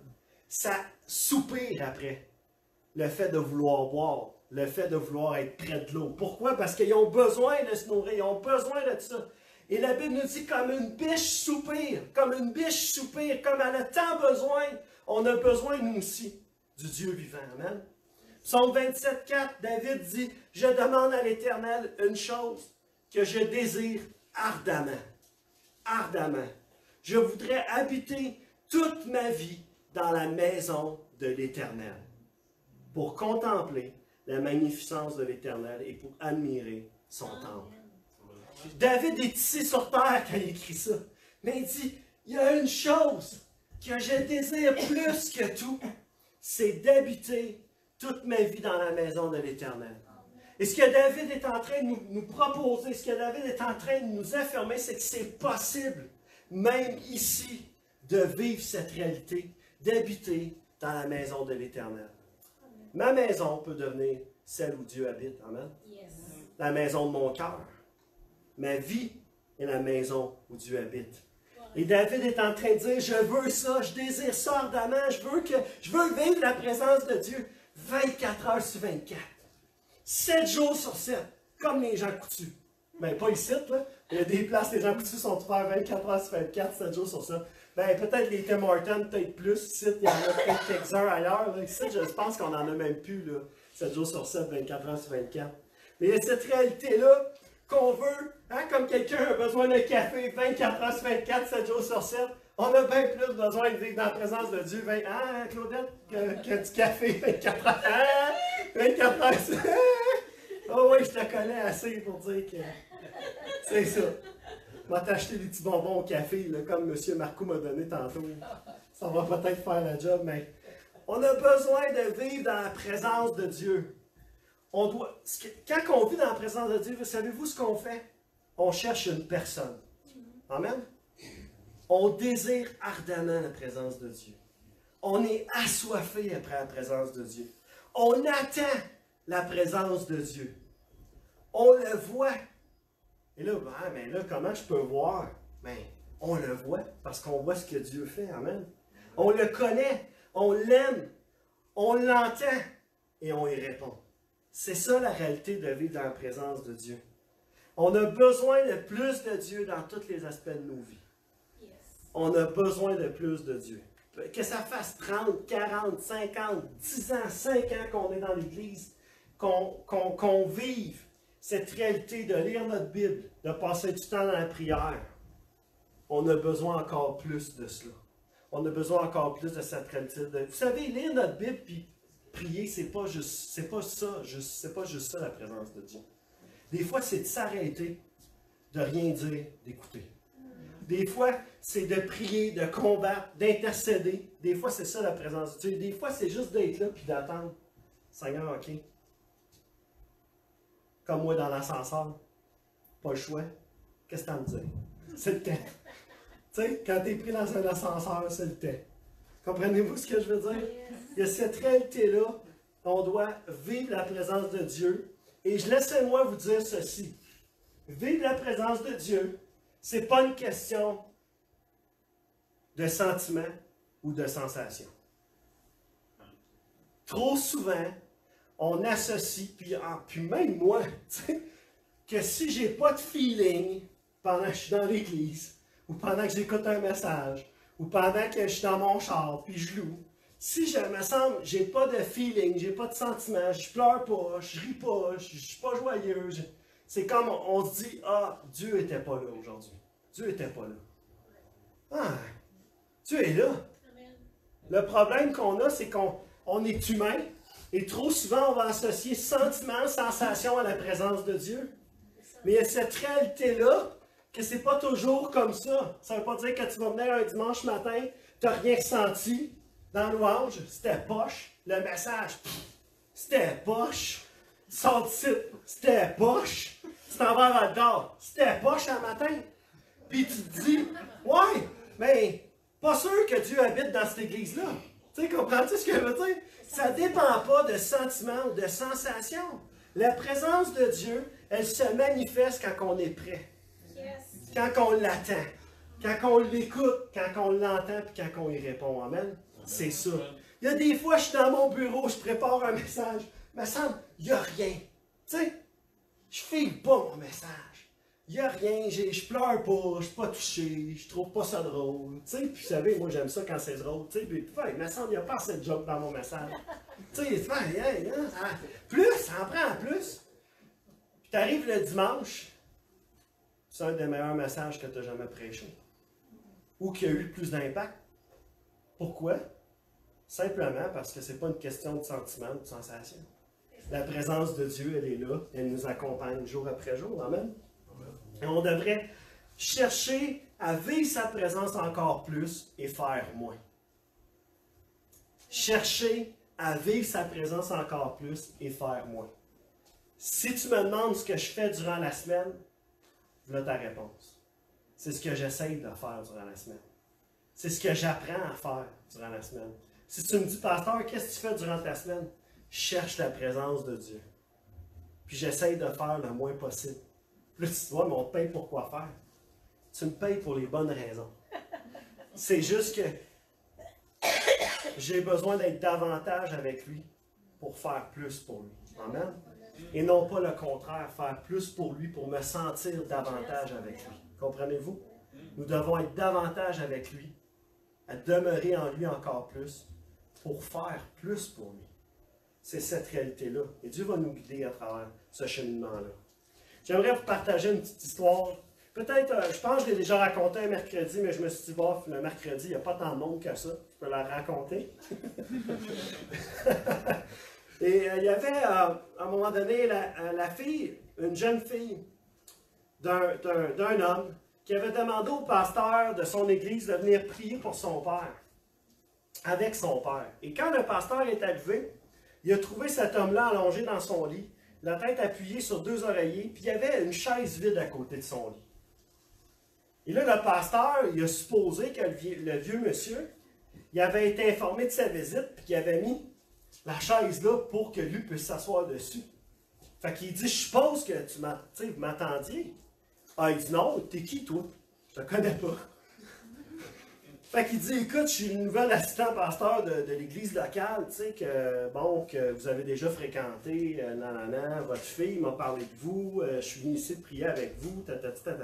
Ça soupire après le fait de vouloir boire, le fait de vouloir être près de l'eau. Pourquoi? Parce qu'ils ont besoin de se nourrir, ils ont besoin de ça. Et la Bible nous dit comme une biche soupire, comme une biche soupire, comme elle a tant besoin, on a besoin nous aussi du Dieu vivant. Amen. Psaume 27, 4, David dit, « Je demande à l'Éternel une chose que je désire ardemment. Ardemment. Je voudrais habiter toute ma vie dans la maison de l'Éternel pour contempler la magnificence de l'Éternel et pour admirer son temple. » David est ici sur terre quand il écrit ça. Mais il dit, il y a une chose que je désire plus que tout, c'est d'habiter toute ma vie dans la maison de l'Éternel. Et ce que David est en train de nous proposer, ce que David est en train de nous affirmer, c'est que c'est possible, même ici, de vivre cette réalité, d'habiter dans la maison de l'Éternel. Ma maison peut devenir celle où Dieu habite. Amen. Yes. La maison de mon cœur. Ma vie est la maison où Dieu habite. Et David est en train de dire, je veux ça, je désire ça ardemment, je veux vivre la présence de Dieu 24 heures sur 24. 7 jours sur 7, comme les gens coutus. Ben, pas ici, là. Il y a des places, les gens coutus sont ouverts 24 heures sur 24, 7 jours sur 7. Ben, peut-être les Tim Hortons, peut-être plus. Ici, il y en a peut-être quelques-uns ailleurs. Là. Ici, je pense qu'on en a même plus, là. 7 jours sur 7, 24 heures sur 24. Mais il y a cette réalité-là qu'on veut, hein, comme quelqu'un a besoin d'un café 24 heures sur 24, 7 jours sur 7, on a bien plus besoin de vivre dans la présence de Dieu. Hein, Claudette, que du café 24 heures. Hein, 24 heures sur... Oh oui, je te connais assez pour dire que c'est ça. Je vais t'acheter des petits bonbons au café, là, comme M. Marcoux m'a donné tantôt. Ça va peut-être faire le job, mais on a besoin de vivre dans la présence de Dieu. Quand on vit dans la présence de Dieu, savez-vous ce qu'on fait? On cherche une personne. Amen? On désire ardemment la présence de Dieu. On est assoiffé après la présence de Dieu. On attend la présence de Dieu. On le voit. Et là, mais là, comment je peux voir? Ben, on le voit parce qu'on voit ce que Dieu fait. Amen. On le connaît, on l'aime, on l'entend et on y répond. C'est ça la réalité de vivre dans la présence de Dieu. On a besoin de plus de Dieu dans tous les aspects de nos vies. Yes. On a besoin de plus de Dieu. Que ça fasse 30, 40, 50, 10 ans, 5 ans qu'on est dans l'Église, qu'on vive cette réalité de lire notre Bible, de passer du temps dans la prière. On a besoin encore plus de cela. On a besoin encore plus de cette réalité. Vous savez, lire notre Bible puis prier, c'est pas juste ça la présence de Dieu. Des fois, c'est de s'arrêter, de rien dire, d'écouter. Des fois, c'est de prier, de combattre, d'intercéder. Des fois, c'est ça la présence de Dieu. Des fois, c'est juste d'être là puis d'attendre. Seigneur, OK. Comme moi dans l'ascenseur. Pas le choix. Qu'est-ce que tu as à me dire? C'est le temps. Tu sais, quand tu es pris dans un ascenseur, c'est le temps. Comprenez-vous ce que je veux dire? Il y a cette réalité-là. On doit vivre la présence de Dieu. Et laissez-moi vous dire ceci. Vivre la présence de Dieu, ce n'est pas une question de sentiment ou de sensation. Trop souvent, on associe, puis même moi, que si j'ai pas de feeling pendant que je suis dans l'église, ou pendant que j'écoute un message, ou pendant que je suis dans mon char, puis je loue, si je me sens, j'ai pas de feeling, j'ai pas de sentiment, je pleure pas, je ris pas, je suis pas joyeux, c'est comme on se dit, ah, Dieu était pas là aujourd'hui. Dieu était pas là. Ah, Dieu est là. Amen. Le problème qu'on a, c'est qu'on est humain, et trop souvent, on va associer sentiment, sensation à la présence de Dieu. Mais il y a cette réalité-là, que c'est pas toujours comme ça. Ça ne veut pas dire que tu vas venir un dimanche matin, tu n'as rien ressenti dans louange, c'était poche. Le message, c'était poche. Tu sors du site, c'était poche. Tu t'en vas à Val-d'Or, c'était poche un matin. Puis tu te dis, ouais, mais pas sûr que Dieu habite dans cette église-là. Tu Tu sais, comprends-tu ce que je veux dire? Ça ne dépend pas de sentiments ou de sensations. La présence de Dieu, elle se manifeste quand on est prêt. Quand on l'attend. Quand on l'écoute, quand on l'entend, puis quand on y répond. Amen. C'est ça. Il y a des fois, je suis dans mon bureau, je prépare un message. Il me semble, il n'y a rien. Tu sais, je ne file pas mon message. Il n'y a rien, je pleure pas, je ne suis pas touché, je trouve pas ça drôle. Tu sais, puis vous savez, moi j'aime ça quand c'est drôle. Tu sais, puis il me semble qu'il n'y a pas assez de joke dans mon message. Tu sais, plus, ça en prend plus. Puis tu arrives le dimanche, c'est un des meilleurs messages que tu as jamais prêché. Ou qui a eu le plus d'impact. Pourquoi? Simplement parce que ce n'est pas une question de sentiment ou de sensation. La présence de Dieu, elle est là, elle nous accompagne jour après jour. Amen. Et on devrait chercher à vivre sa présence encore plus et faire moins. Chercher à vivre sa présence encore plus et faire moins. Si tu me demandes ce que je fais durant la semaine, voilà ta réponse. C'est ce que j'essaye de faire durant la semaine. C'est ce que j'apprends à faire durant la semaine. Si tu me dis, pasteur, qu'est-ce que tu fais durant ta semaine? Je cherche la présence de Dieu. Puis j'essaye de faire le moins possible. Puis là, tu vois, mais on te paye pour quoi faire? Tu me payes pour les bonnes raisons. C'est juste que j'ai besoin d'être davantage avec lui pour faire plus pour lui. Amen? Et non pas le contraire, faire plus pour lui pour me sentir davantage avec lui. Comprenez-vous? Nous devons être davantage avec lui, à demeurer en lui encore plus, pour faire plus pour lui. C'est cette réalité-là. Et Dieu va nous guider à travers ce cheminement-là. J'aimerais vous partager une petite histoire. Peut-être, je pense que je l'ai déjà raconté un mercredi, mais je me suis dit, bof, le mercredi, il n'y a pas tant de monde que ça. Je peux la raconter. Et il y avait, à un moment donné, la fille, une jeune fille d'un homme, qui avait demandé au pasteur de son église de venir prier pour son père, avec son père. Et quand le pasteur est arrivé, il a trouvé cet homme-là allongé dans son lit, la tête appuyée sur deux oreillers, puis il y avait une chaise vide à côté de son lit. Et là, le pasteur, il a supposé que le vieux monsieur, il avait été informé de sa visite, puis qu'il avait mis la chaise là pour que lui puisse s'asseoir dessus. Fait qu'il dit, je suppose que vous m'attendiez. Ah, il dit, non, t'es qui, toi? Je te connais pas. Fait qu'il dit, écoute, je suis le nouvel assistant pasteur de l'église locale, tu sais, que vous avez déjà fréquenté, votre fille m'a parlé de vous, je suis venu ici de prier avec vous, tatata.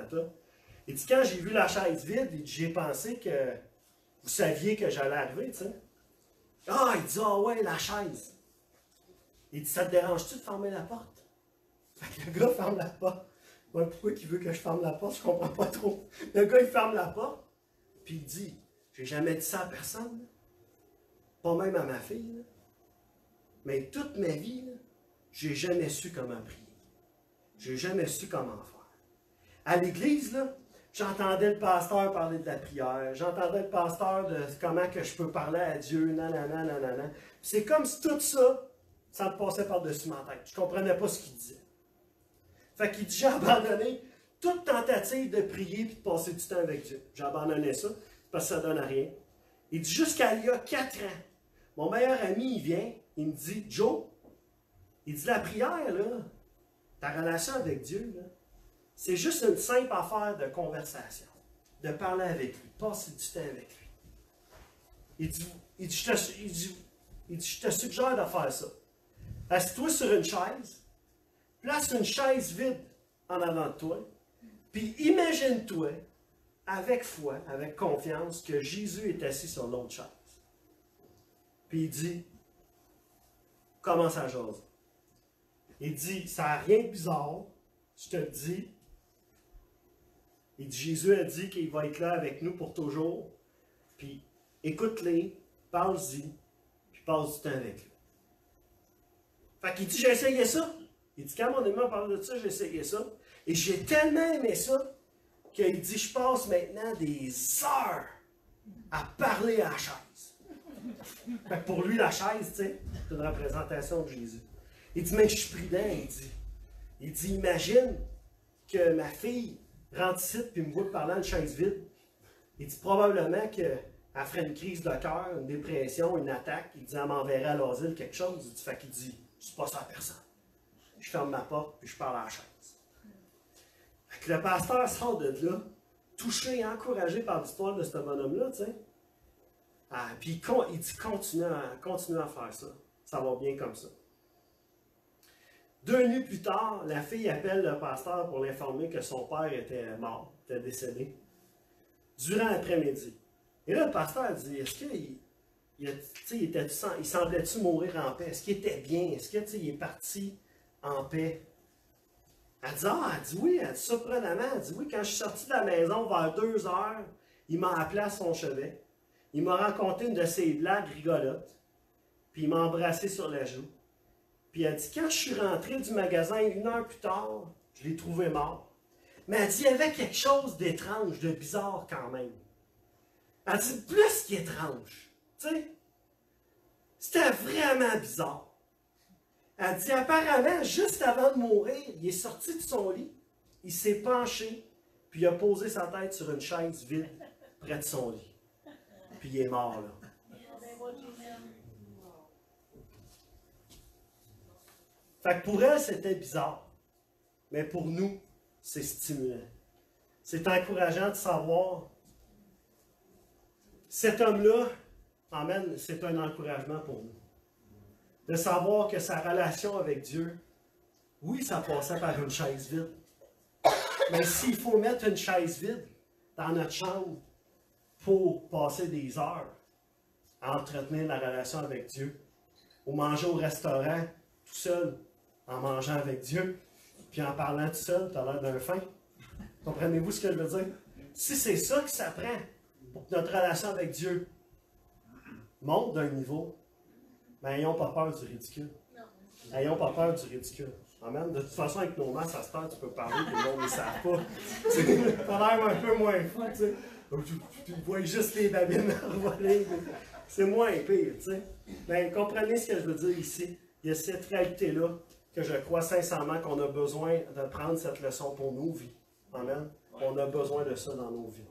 Il dit, quand j'ai vu la chaise vide, j'ai pensé que vous saviez que j'allais arriver, tu sais. Ah, il dit, ah ouais, la chaise. Il dit, ça te dérange-tu de fermer la porte? Fait que le gars ferme la porte. Ouais, pourquoi il veut que je ferme la porte? Je comprends pas trop. Le gars, il ferme la porte, puis il dit, j'ai jamais dit ça à personne, là. Pas même à ma fille, là. Mais toute ma vie, là, j'ai jamais su comment prier. J'ai jamais su comment faire. À l'église, là, j'entendais le pasteur parler de la prière, j'entendais le pasteur de comment que je peux parler à Dieu, nanana. C'est comme si tout ça, ça me passait par-dessus ma tête. Je comprenais pas ce qu'il disait. Fait qu'il dit, j'ai abandonné toute tentative de prier et de passer du temps avec Dieu. J'ai abandonné ça, parce que ça ne donne à rien. Il dit, jusqu'à il y a 4 ans, mon meilleur ami, il vient, il me dit, Joe, il dit, la prière, là, ta relation avec Dieu, là, c'est juste une simple affaire de conversation, de parler avec lui, de passer du temps avec lui. Il dit, je te suggère de faire ça. Assieds-toi sur une chaise, place une chaise vide en avant de toi, puis imagine-toi, avec foi, avec confiance, que Jésus est assis sur l'autre chaise. Puis il dit, commence à jaser. Il dit, ça n'a rien de bizarre, je te le dis. Il dit, Jésus a dit qu'il va être là avec nous pour toujours. Puis écoute-les, parle-y, puis passe du temps avec lui. Fait qu'il dit, j'ai essayé ça. Il dit, quand mon ami parle de ça, j'ai essayé ça. Et j'ai tellement aimé ça, qu'il dit, je passe maintenant des heures à parler à la chaise. Fait que pour lui, la chaise, tu sais, c'est une représentation de Jésus. Il dit, mais je suis prudent, il dit, imagine que ma fille rentre ici et me voit parler à une chaise vide. Il dit, probablement qu'elle elle ferait une crise de cœur, une dépression, une attaque. Il dit, elle m'enverrait à l'asile quelque chose. Fait qu'il dit, je ne dis pas ça à personne. Je ferme ma porte, puis je parle à la chaise. Fait que le pasteur sort de là, touché et encouragé par l'histoire de ce bonhomme-là, tu sais. Ah, puis il dit, continue à faire ça. Ça va bien comme ça. 2 nuits plus tard, la fille appelle le pasteur pour l'informer que son père était mort, était décédé, durant l'après-midi. Et là, le pasteur dit, est-ce qu'il il semblait-tu mourir en paix? Est-ce qu'il était bien? Est-ce qu'il est parti en paix? Elle dit oui, elle dit surprenamment, elle dit oui, quand je suis sorti de la maison vers 2 heures, il m'a appelé à son chevet, il m'a raconté une de ses blagues rigolotes, puis il m'a embrassé sur la joue. Puis elle dit, quand je suis rentré du magasin 1 heure plus tard, je l'ai trouvé mort. Mais elle dit, il y avait quelque chose d'étrange, de bizarre quand même. Elle dit, plus qu'étrange. Tu sais, c'était vraiment bizarre. Elle dit, apparemment, juste avant de mourir, il est sorti de son lit, il s'est penché, puis il a posé sa tête sur une chaise vide près de son lit. Puis il est mort là. Fait que pour elle, c'était bizarre. Mais pour nous, c'est stimulant. C'est encourageant de savoir. Cet homme-là, amen, c'est un encouragement pour nous. De savoir que sa relation avec Dieu, oui, ça passait par une chaise vide. Mais s'il faut mettre une chaise vide dans notre chambre pour passer des heures à entretenir la relation avec Dieu, ou manger au restaurant tout seul, en mangeant avec Dieu, puis en parlant tout seul, tu as l'air d'un fin. Comprenez-vous ce que je veux dire? Si c'est ça que ça prend pour que notre relation avec Dieu monte d'un niveau, ben, n'ayons pas peur du ridicule. N'ayons pas peur du ridicule. Amen. De toute façon, avec nos masses, à cette heure, tu peux parler, les gens ne savent pas. Tu as l'air un peu moins fou, tu sais. Tu vois juste les babines envolées. C'est moins pire, tu sais. Ben, comprenez ce que je veux dire ici. Il y a cette réalité-là que je crois sincèrement qu'on a besoin de prendre cette leçon pour nos vies. Amen. On a besoin de ça dans nos vies.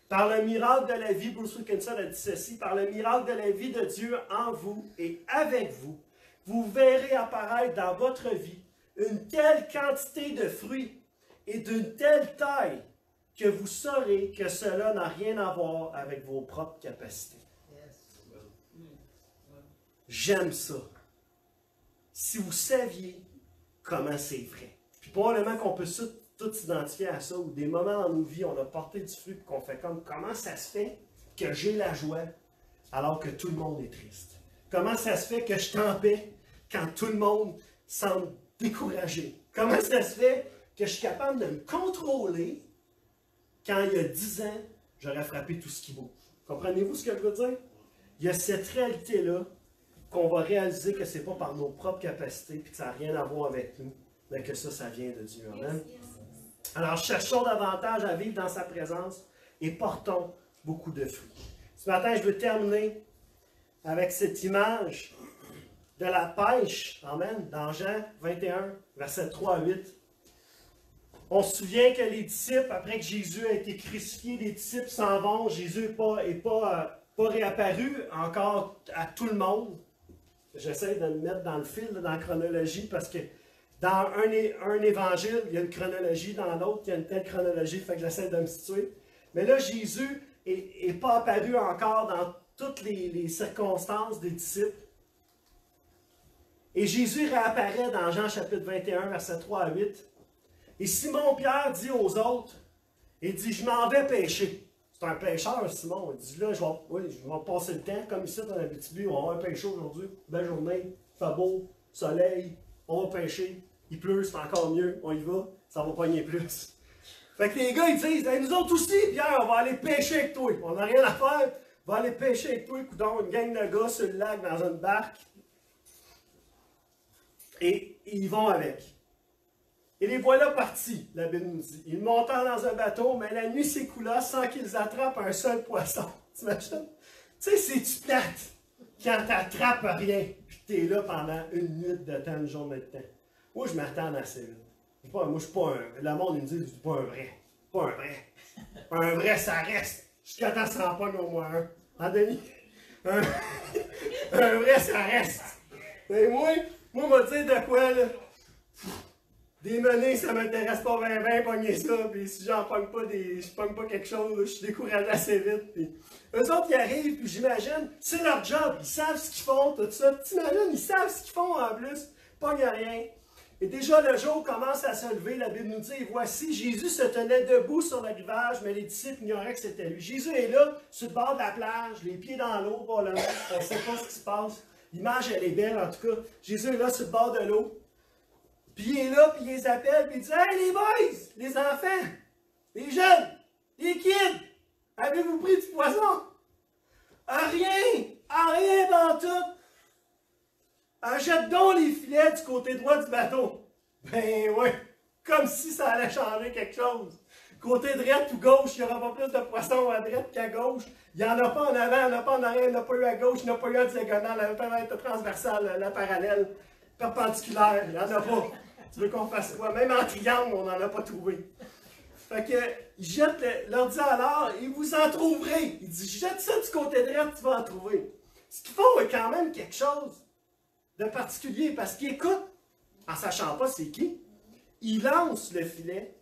Par le miracle de la vie, Bruce Wilkinson a dit ceci, par le miracle de la vie de Dieu en vous et avec vous, vous verrez apparaître dans votre vie une telle quantité de fruits et d'une telle taille que vous saurez que cela n'a rien à voir avec vos propres capacités. J'aime ça. Si vous saviez comment c'est vrai. Puis probablement qu'on peut tout s'identifier à ça, ou des moments dans nos vies, on a porté du fruit, et qu'on fait comme, comment ça se fait que j'ai la joie alors que tout le monde est triste? Comment ça se fait que je suis en paix quand tout le monde semble découragé? Comment ça se fait que je suis capable de me contrôler quand il y a 10 ans, j'aurais frappé tout ce qui bouge? Comprenez-vous ce que je veux dire? Il y a cette réalité-là qu'on va réaliser que ce n'est pas par nos propres capacités et que ça n'a rien à voir avec nous, mais que ça vient de Dieu. Amen. Alors, cherchons davantage à vivre dans sa présence et portons beaucoup de fruits. Ce matin, je veux terminer avec cette image de la pêche. Amen. Dans Jean 21, versets 3 à 8. On se souvient que les disciples, après que Jésus a été crucifié, les disciples s'en vont. Jésus n'est pas réapparu encore à tout le monde. J'essaie de le mettre dans le fil, dans la chronologie, parce que dans un évangile, il y a une chronologie, dans l'autre, il y a une telle chronologie, fait que j'essaie de me situer. Mais là, Jésus n'est pas apparu encore dans toutes les circonstances des disciples. Et Jésus réapparaît dans Jean chapitre 21, versets 3 à 8. Et Simon-Pierre dit aux autres, il dit, je m'en vais pêcher. C'est un pêcheur, Simon. Il dit, là, je vais passer le temps, comme ici dans la BTB, on va pêcher aujourd'hui. Belle journée, il fait beau, soleil, on va pêcher. Il pleut, c'est encore mieux, on y va, ça va pogner plus. Fait que les gars, ils disent, hey, nous autres aussi, Pierre, on va aller pêcher avec toi. On n'a rien à faire, on va aller pêcher avec toi, coudonc, une gang de gars sur le lac dans une barque. Et ils vont avec. Et les voilà partis, la Bible nous dit. Ils montèrent dans un bateau, mais la nuit s'écoula sans qu'ils attrapent un seul poisson. T'imagines? Tu sais, c'est-tu plate quand t'attrapes rien, puis t'es là pendant une nuit de temps, une journée de temps. Moi, je m'attends assez vite. Moi, je suis pas un... Le monde, il me dit, je suis pas un vrai. Pas un vrai. Un vrai, ça reste. jusqu'à temps que ça en pogne au moins un. En Denis, un, un vrai, ça reste. Mais moi, m'a dit de quoi, là? Des menées, ça m'intéresse pas bien, pogner ça, puis si j'en pogne pas je pogne pas quelque chose, je suis découragé assez vite, puis eux autres, ils arrivent, puis j'imagine, c'est leur job, ils savent ce qu'ils font, tout ça, t'imagines, ils savent ce qu'ils font en plus, pogne rien. Et déjà, le jour commence à se lever, la Bible nous dit, et voici, Jésus se tenait debout sur le rivage, mais les disciples ignoraient que c'était lui. Jésus est là, sur le bord de la plage, les pieds dans l'eau, probablement, on ne sait pas ce qui se passe. L'image, elle est belle, en tout cas. Jésus est là, sur le bord de l'eau. Puis il est là, puis il les appelle, puis il dit, « Hey, les boys, les enfants, les jeunes, les kids, avez-vous pris du poisson? Rien dans tout. Jette donc les filets du côté droit du bateau. » Ben oui, comme si ça allait changer quelque chose. Côté droit ou gauche, il n'y aura pas plus de poissons à droite qu'à gauche. Il n'y en a pas en avant, il n'y en a pas en arrière, il n'y en a pas eu à gauche, il n'y en a pas eu à diagonale, il n'y en a pas eu transversale, la parallèle, perpendiculaire, il n'y en a pas. Tu veux qu'on fasse quoi? Même en triangle, on n'en a pas trouvé. Fait que, il jette, leur dit alors, et vous en trouverez. Il dit, jette ça du côté droit, tu vas en trouver. Ce qu'ils font est quand même quelque chose de particulier, parce qu'ils écoutent, en sachant pas c'est qui, ils lancent le filet,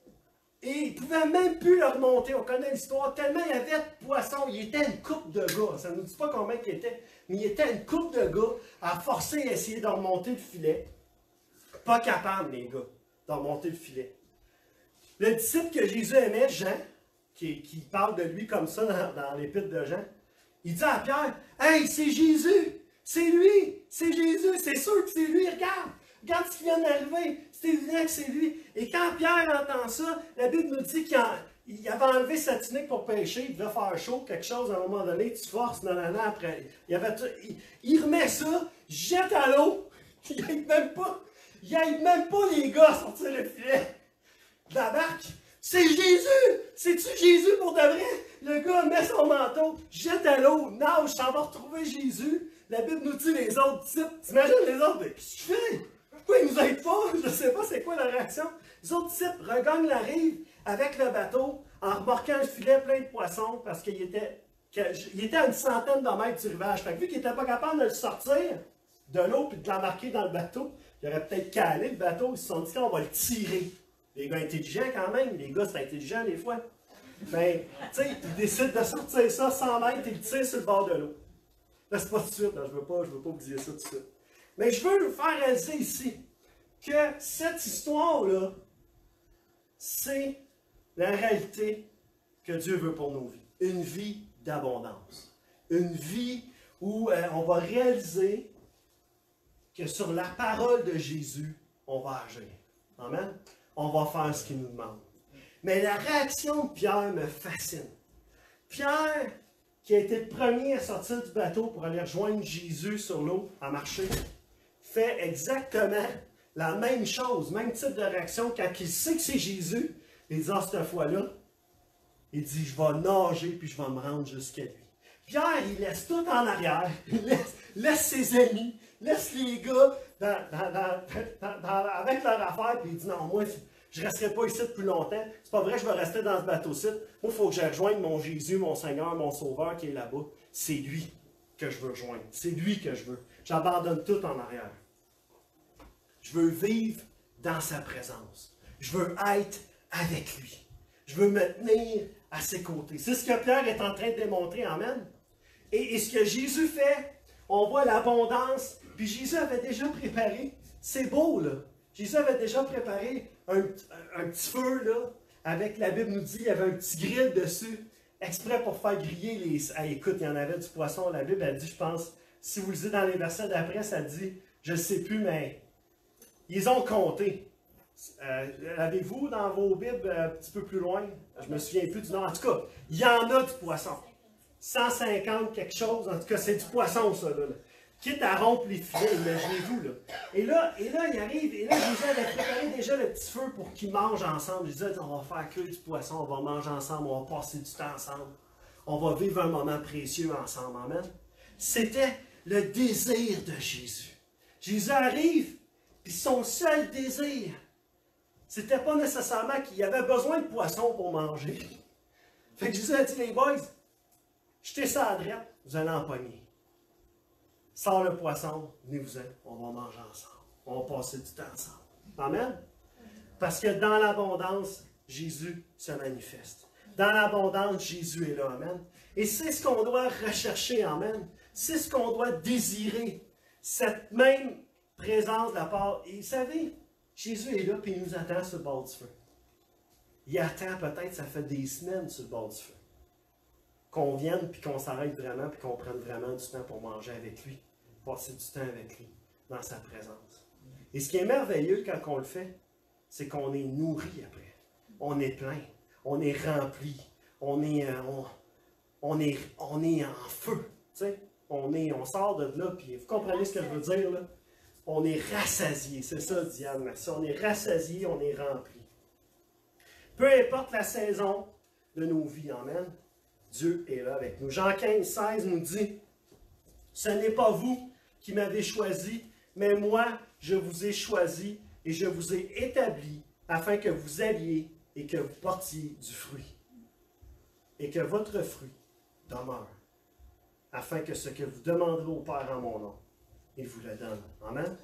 et ils ne pouvaient même plus le remonter. On connaît l'histoire, tellement il y avait de poissons. Il était une couple de gars, ça ne nous dit pas combien il était, mais il était une couple de gars à forcer à essayer de remonter le filet. Pas capable, les gars, de remonter le filet. Le disciple que Jésus aimait, Jean, qui parle de lui comme ça dans l'épître de Jean, il dit à Pierre, « Hey, c'est Jésus! C'est lui! C'est Jésus! C'est sûr que c'est lui! Regarde ce qui vient d'arriver! C'est évident que c'est lui! » Et quand Pierre entend ça, la Bible nous dit qu'il avait enlevé sa tunique pour pêcher, il devait faire chaud, quelque chose à un moment donné, tu forces, après. Il remet ça, jette à l'eau, il n'aide même pas les gars à sortir le filet de la barque. C'est Jésus! C'est-tu Jésus pour de vrai? Le gars met son manteau, jette à l'eau, nage, s'en va retrouver Jésus. La Bible nous dit les autres disciples. T'imagines les autres, mais qu'est-ce que tu fais? Pourquoi ils nous aident pas? Je ne sais pas c'est quoi la réaction. Les autres disciples regagnent la rive avec le bateau en remorquant le filet plein de poissons parce qu'il était à une centaine de mètres du rivage. Fait que vu qu'ils n'étaient pas capables de le sortir de l'eau et de l'embarquer dans le bateau, il aurait peut-être calé le bateau. Ils se sont dit, on va le tirer. Les gars intelligents quand même. Les gars, c'est intelligent des fois. Ben, tu sais, ils décident de sortir ça 100 mètres et le tirent sur le bord de l'eau. Là, c'est pas tout de suite. Là. Je veux pas vous dire ça tout de suite. Mais je veux vous faire réaliser ici que cette histoire-là, c'est la réalité que Dieu veut pour nos vies. Une vie d'abondance. Une vie où on va réaliser que sur la parole de Jésus, on va agir. Amen? On va faire ce qu'il nous demande. Mais la réaction de Pierre me fascine. Pierre, qui a été le premier à sortir du bateau pour aller rejoindre Jésus sur l'eau, à marcher, fait exactement la même chose, même type de réaction quand il sait que c'est Jésus. Il dit, cette fois-là, il dit, je vais nager puis je vais me rendre jusqu'à lui. Pierre, il laisse tout en arrière, il laisse ses amis, laisse les gars avec leur affaire, puis il dit, non, moi, je ne resterai pas ici plus longtemps. C'est pas vrai, je vais rester dans ce bateau-ci. Moi, il faut que je rejoigne mon Jésus, mon Seigneur, mon Sauveur qui est là-bas. C'est lui que je veux rejoindre. C'est lui que je veux. J'abandonne tout en arrière. Je veux vivre dans sa présence. Je veux être avec lui. Je veux me tenir à ses côtés. C'est ce que Pierre est en train de démontrer. Amen. Et ce que Jésus fait, on voit l'abondance. Puis Jésus avait déjà préparé. C'est beau, là. Jésus avait déjà préparé un petit feu, là. Avec, la Bible nous dit, il y avait un petit grill dessus. Exprès pour faire griller les... Ah, écoute, il y en avait du poisson. La Bible, elle dit, je pense, si vous le lisez dans les versets d'après, ça dit, je ne sais plus, mais ils ont compté. Avez-vous dans vos Bibles un petit peu plus loin? Je me souviens plus du nom. En tout cas, il y en a du poisson. 150 quelque chose. En tout cas, c'est du poisson, ça. Là. Quitte à rompre les filets, imaginez-vous. Là. Et là, il arrive. Et là, Jésus avait préparé déjà le petit feu pour qu'ils mangent ensemble. Il disait, on va faire cuire du poisson, on va manger ensemble, on va passer du temps ensemble. On va vivre un moment précieux ensemble. Amen. C'était le désir de Jésus. Jésus arrive, puis son seul désir, c'était pas nécessairement qu'il avait besoin de poisson pour manger. Fait que Jésus a dit, les boys, Jetez ça à droite, vous allez empoigner. Sors le poisson, venez-vous-en, on va manger ensemble. On va passer du temps ensemble. Amen? Parce que dans l'abondance, Jésus se manifeste. Dans l'abondance, Jésus est là. Amen? Et c'est ce qu'on doit rechercher. Amen? C'est ce qu'on doit désirer. Cette même présence de la part. Et vous savez, Jésus est là et il nous attend sur le bord du feu. Il attend peut-être, ça fait des semaines sur le bord du feu. Qu'on vienne puis qu'on s'arrête vraiment puis qu'on prenne vraiment du temps pour manger avec lui. Passer du temps avec lui, dans sa présence. Et ce qui est merveilleux quand on le fait, c'est qu'on est nourri après. On est plein. On est rempli. On est en feu. Tu sais? On sort de là, puis vous comprenez ce que je veux dire, là? On est rassasié. C'est ça, Diane, merci. On est rassasié, on est rempli. Peu importe la saison de nos vies, amen, Dieu est là avec nous. Jean 15, 16 nous dit, « Ce n'est pas vous qui m'avez choisi, mais moi, je vous ai choisi et je vous ai établi afin que vous alliez et que vous portiez du fruit. Et que votre fruit demeure, afin que ce que vous demanderez au Père en mon nom, il vous le donne. » Amen.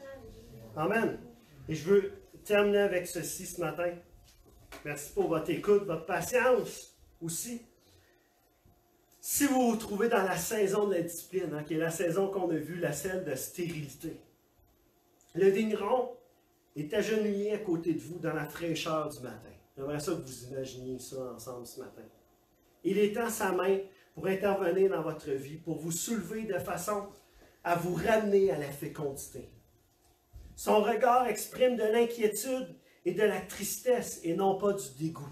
Amen. Et je veux terminer avec ceci ce matin. Merci pour votre écoute, votre patience aussi. Si vous vous trouvez dans la saison de la discipline, qui est la saison qu'on a vue, la celle de stérilité, le vigneron est agenouillé à côté de vous dans la fraîcheur du matin. J'aimerais ça que vous imaginiez ça ensemble ce matin. Il étend sa main pour intervenir dans votre vie, pour vous soulever de façon à vous ramener à la fécondité. Son regard exprime de l'inquiétude et de la tristesse et non pas du dégoût,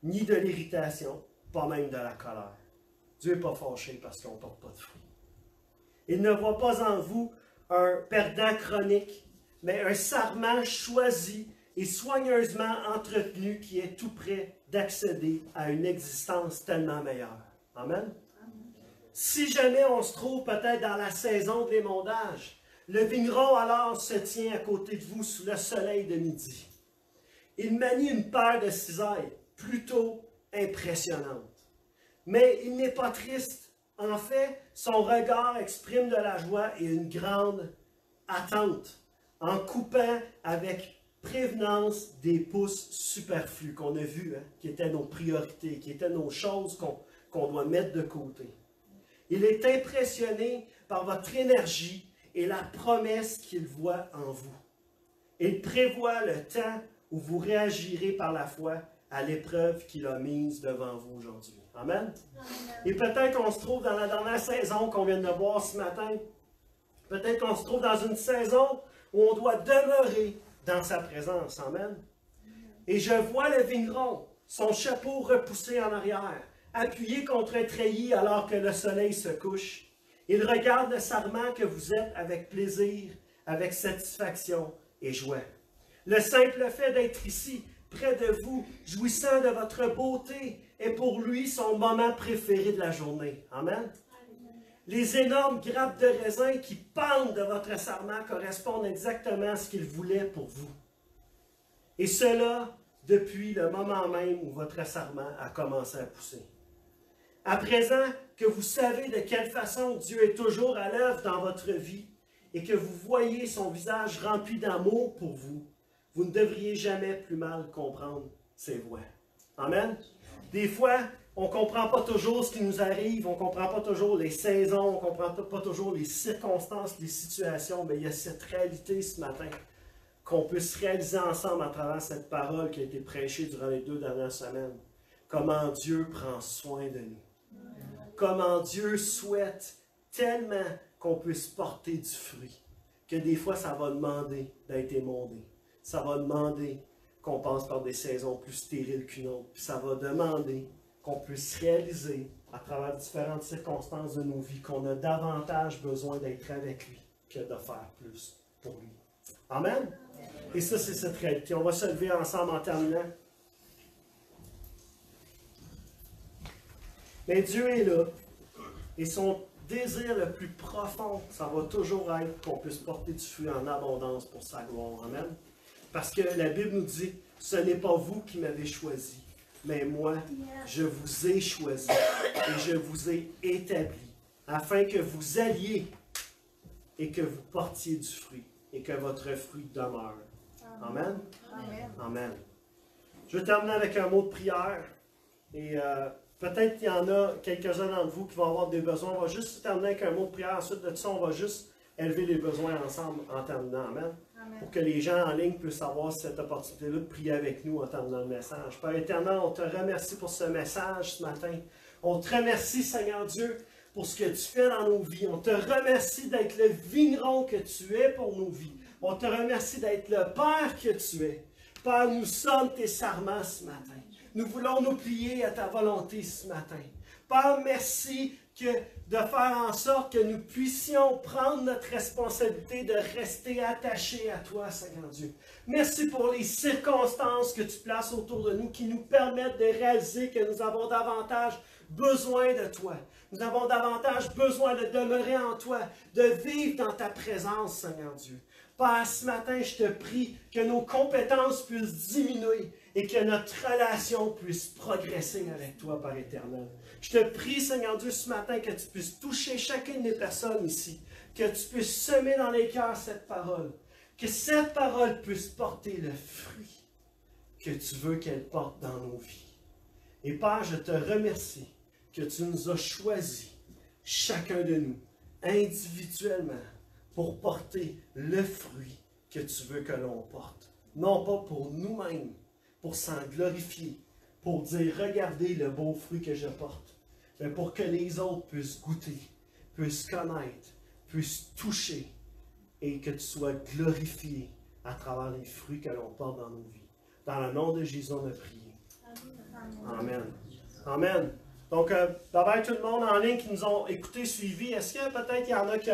ni de l'irritation, pas même de la colère. Dieu n'est pas fâché parce qu'on ne porte pas de fruits. Il ne voit pas en vous un perdant chronique, mais un sarment choisi et soigneusement entretenu qui est tout près d'accéder à une existence tellement meilleure. Amen? Si jamais on se trouve peut-être dans la saison de l'émondage, le vigneron alors se tient à côté de vous sous le soleil de midi. Il manie une paire de cisailles plutôt impressionnante. Mais il n'est pas triste. En fait, son regard exprime de la joie et une grande attente en coupant avec prévenance des pousses superflues qu'on a vues, qui étaient nos priorités, qui étaient nos choses qu'on doit mettre de côté. Il est impressionné par votre énergie et la promesse qu'il voit en vous. Il prévoit le temps où vous réagirez par la foi à l'épreuve qu'il a mise devant vous aujourd'hui. Amen? Et peut-être qu'on se trouve dans la dernière saison qu'on vient de voir ce matin. Peut-être qu'on se trouve dans une saison où on doit demeurer dans sa présence. Amen? Et je vois le vigneron, son chapeau repoussé en arrière, appuyé contre un treillis alors que le soleil se couche. Il regarde le sarment que vous êtes avec plaisir, avec satisfaction et joie. Le simple fait d'être ici, près de vous, jouissant de votre beauté, est pour lui son moment préféré de la journée. Amen? Les énormes grappes de raisin qui pendent de votre sarment correspondent exactement à ce qu'il voulait pour vous. Et cela depuis le moment même où votre sarment a commencé à pousser. À présent que vous savez de quelle façon Dieu est toujours à l'œuvre dans votre vie et que vous voyez son visage rempli d'amour pour vous, vous ne devriez jamais plus mal comprendre ses voies. Amen? Des fois, on ne comprend pas toujours ce qui nous arrive, on ne comprend pas toujours les saisons, on ne comprend pas toujours les circonstances, les situations, mais il y a cette réalité ce matin qu'on peut se réaliser ensemble à travers cette parole qui a été prêchée durant les 2 dernières semaines. Comment Dieu prend soin de nous. Comment Dieu souhaite tellement qu'on puisse porter du fruit, que des fois ça va demander d'être émondé. Ça va demander qu'on passe par des saisons plus stériles qu'une autre. Puis ça va demander qu'on puisse réaliser à travers différentes circonstances de nos vies qu'on a davantage besoin d'être avec lui que de faire plus pour lui. Amen? Et ça, c'est cette réalité. On va se lever ensemble en terminant. Mais Dieu est là. Et son désir le plus profond, ça va toujours être qu'on puisse porter du fruit en abondance pour sa gloire. Amen? Parce que la Bible nous dit, ce n'est pas vous qui m'avez choisi, mais moi, je vous ai choisi et je vous ai établi, afin que vous alliez et que vous portiez du fruit, et que votre fruit demeure. Amen. Amen. Amen. Je vais terminer avec un mot de prière. Et peut-être qu'il y en a quelques-uns d'entre vous qui vont avoir des besoins. On va juste terminer avec un mot de prière. Ensuite de ça, on va juste élever les besoins ensemble en terminant. Amen. Amen. Pour que les gens en ligne puissent avoir cette opportunité-là de prier avec nous en terminant le message. Père éternel, on te remercie pour ce message ce matin. On te remercie, Seigneur Dieu, pour ce que tu fais dans nos vies. On te remercie d'être le vigneron que tu es pour nos vies. On te remercie d'être le Père que tu es. Père, nous sommes tes serments ce matin. Nous voulons nous plier à ta volonté ce matin. Père, merci de faire en sorte que nous puissions prendre notre responsabilité de rester attachés à toi, Seigneur Dieu. Merci pour les circonstances que tu places autour de nous qui nous permettent de réaliser que nous avons davantage besoin de toi. Nous avons davantage besoin de demeurer en toi, de vivre dans ta présence, Seigneur Dieu. Père, ce matin, je te prie que nos compétences puissent diminuer et que notre relation puisse progresser avec toi, Père éternel. Je te prie, Seigneur Dieu, ce matin, que tu puisses toucher chacune des personnes ici, que tu puisses semer dans les cœurs cette parole, que cette parole puisse porter le fruit que tu veux qu'elle porte dans nos vies. Et Père, je te remercie que tu nous as choisis, chacun de nous, individuellement, pour porter le fruit que tu veux que l'on porte. Non pas pour nous-mêmes, pour s'en glorifier, pour dire « Regardez le beau fruit que je porte », mais pour que les autres puissent goûter, puissent connaître, puissent toucher et que tu sois glorifié à travers les fruits que l'on porte dans nos vies. Dans le nom de Jésus, on a prié. Amen. Amen. Donc, bye bye tout le monde en ligne qui nous ont écoutés, suivis. Est-ce que peut-être il y en a qui